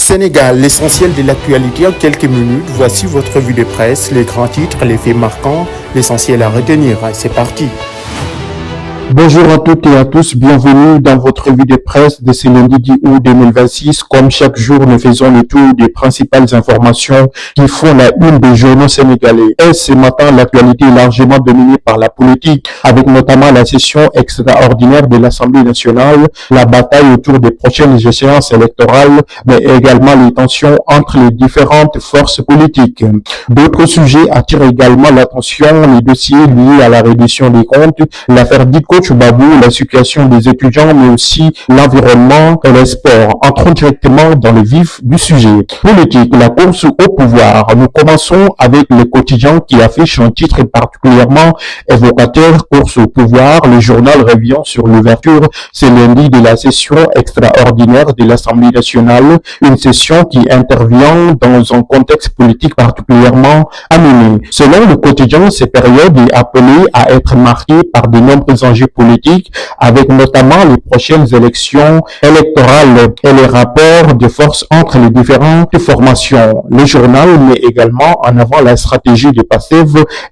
Sénégal, l'essentiel de l'actualité en quelques minutes. Voici votre revue de presse, les grands titres, les faits marquants, l'essentiel à retenir. C'est parti. Bonjour à toutes et à tous, bienvenue dans votre revue de presse de ce lundi 10 août 2026. Comme chaque jour, nous faisons le tour des principales informations qui font la une des journaux sénégalais. Et ce matin, l'actualité est largement dominée par la politique, avec notamment la session extraordinaire de l'Assemblée nationale, la bataille autour des prochaines échéances électorales, mais également les tensions entre les différentes forces politiques. D'autres sujets attirent également l'attention, les dossiers liés à la reddition des comptes, l'affaire dite Coach Babou, la situation des étudiants, mais aussi l'environnement et les sports. Entrons directement dans le vif du sujet. Politique, la course au pouvoir. Nous commençons avec le quotidien qui affiche un titre particulièrement évocateur, course au pouvoir. Le journal revient sur l'ouverture ce lundi de la session extraordinaire de l'Assemblée nationale, une session qui intervient dans un contexte politique particulièrement animé. Selon le quotidien, cette période est appelée à être marquée par de nombreux enjeux politiques, avec notamment les prochaines élections électorales et les rapports de force entre les différentes formations. Le journal met également en avant la stratégie de PASTEF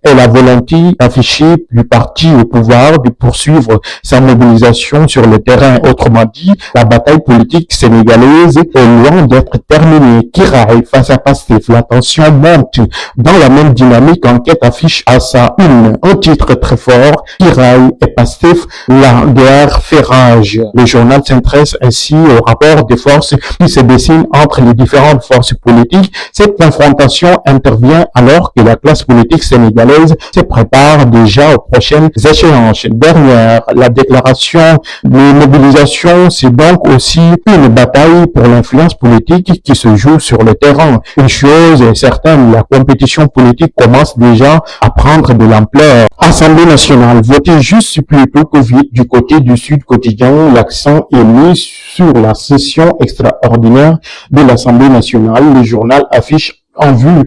et la volonté affichée du parti au pouvoir de poursuivre sa mobilisation sur le terrain. Autrement dit, la bataille politique sénégalaise est loin d'être terminée. Kiraï face à PASTEF, la tension monte. Dans la même dynamique, enquête affiche à sa une un titre très fort, Kiraï et PASTEF, la guerre fait rage. Le journal s'intéresse ainsi au rapport de force qui se dessine entre les différentes forces politiques. Cette confrontation intervient alors que la classe politique sénégalaise se prépare déjà aux prochaines échéances. Dernière, la déclaration de mobilisation, c'est donc aussi une bataille pour l'influence politique qui se joue sur le terrain. Une chose est certaine, la compétition politique commence déjà à prendre de l'ampleur. Assemblée nationale, voter juste plutôt que vite du côté du Sud Quotidien, l'accent est mis sur la session extraordinaire de l'Assemblée nationale. Le journal affiche en vue,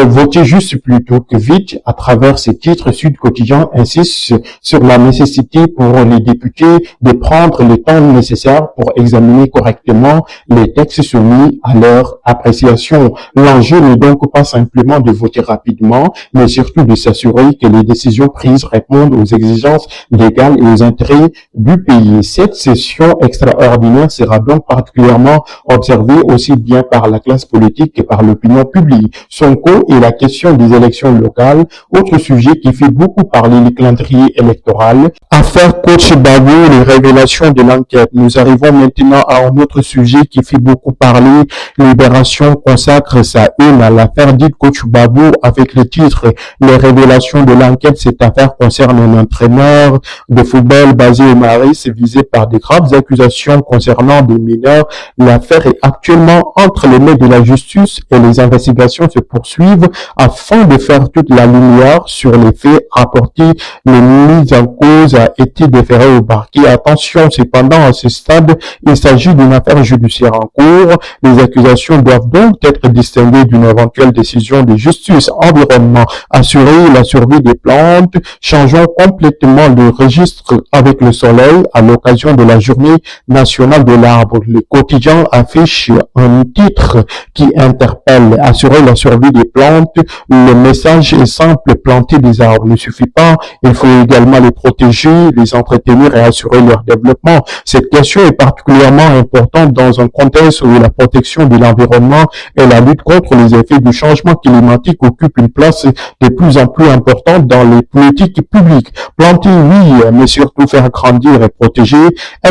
voter juste plutôt que vite. À travers ces titres, Sud Quotidien insiste sur la nécessité pour les députés de prendre le temps nécessaire pour examiner correctement les textes soumis à leur appréciation. L'enjeu n'est donc pas simplement de voter rapidement, mais surtout de s'assurer que les décisions prises répondent aux exigences légales et aux intérêts du pays. Cette session extraordinaire sera donc particulièrement observée aussi bien par la classe politique que par l'opinion publique. Sonko et la question des élections locales, autre sujet qui fait beaucoup parler le calendrier électoral. Affaire Coach Babou, les révélations de l'enquête. Nous arrivons maintenant à un autre sujet qui fait beaucoup parler. Libération consacre sa une à l'affaire dite Coach Babou avec le titre Les révélations de l'enquête. Cette affaire concerne un entraîneur de football basé au Maristes visé par de graves accusations concernant des mineurs. L'affaire est actuellement entre les mains de la justice et les investigations se poursuivent afin de faire toute la lumière sur les faits rapportés. Le mise en cause a été déféré au parquet. Attention, cependant, à ce stade, il s'agit d'une affaire judiciaire en cours. Les accusations doivent donc être distinguées d'une éventuelle décision de justice. Environnement, assurer la survie des plantes. Changeons complètement le registre avec le soleil à l'occasion de la journée nationale de l'arbre. Le quotidien affiche un titre qui interpelle. Assurer la survie des plantes, le message est simple, planter des arbres ne suffit pas, il faut également les protéger, les entretenir et assurer leur développement. Cette question est particulièrement importante dans un contexte où la protection de l'environnement et la lutte contre les effets du changement climatique occupent une place de plus en plus importante dans les politiques publiques. Planter, oui, mais surtout faire grandir et protéger.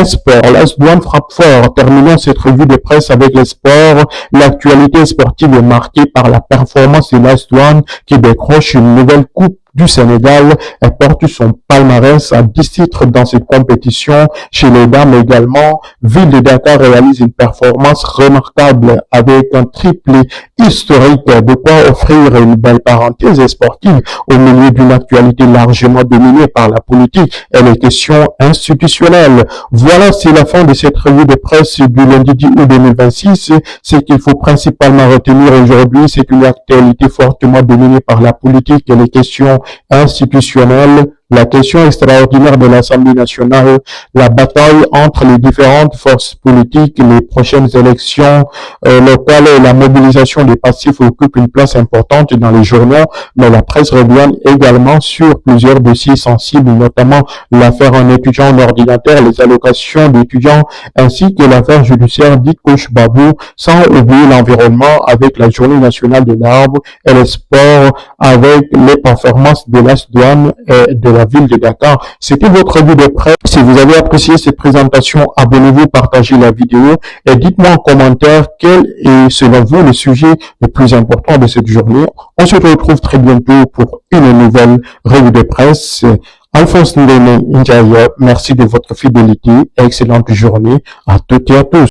Sport, l'AS Douanes frappe fort. Terminons cette revue de presse avec les sports. L'actualité sportive est marquée par la performance de l'AS Douanes qui décroche une nouvelle coupe du Sénégal et porte son palmarès à 10 titres dans cette compétition. Chez les dames également, Ville de Dakar réalise une performance remarquable avec un triplé historique, de quoi offrir une belle parenthèse sportive au milieu d'une actualité largement dominée par la politique et les questions institutionnelles. Voilà, c'est la fin de cette revue de presse du lundi 10 août 2026. Ce qu'il faut principalement retenir aujourd'hui, c'est une actualité fortement dominée par la politique et les questions institutionnelles. la question extraordinaire de l'Assemblée nationale, la bataille entre les différentes forces politiques, les prochaines élections locales et la mobilisation des passifs occupent une place importante dans les journaux, mais la presse revient également sur plusieurs dossiers sensibles, notamment l'affaire en étudiant en ordinateur, les allocations d'étudiants, ainsi que l'affaire judiciaire dite Coach Babou, sans oublier l'environnement avec la journée nationale de l'arbre et le sport avec les performances de l'AS-Douanes et de la ville de Dakar. C'était votre revue de presse. Si vous avez apprécié cette présentation, abonnez-vous, partagez la vidéo et dites-moi en commentaire quel est selon vous le sujet le plus important de cette journée. On se retrouve très bientôt pour une nouvelle revue de presse. Alphonse Ndene Ndiaye, merci de votre fidélité et excellente journée à toutes et à tous.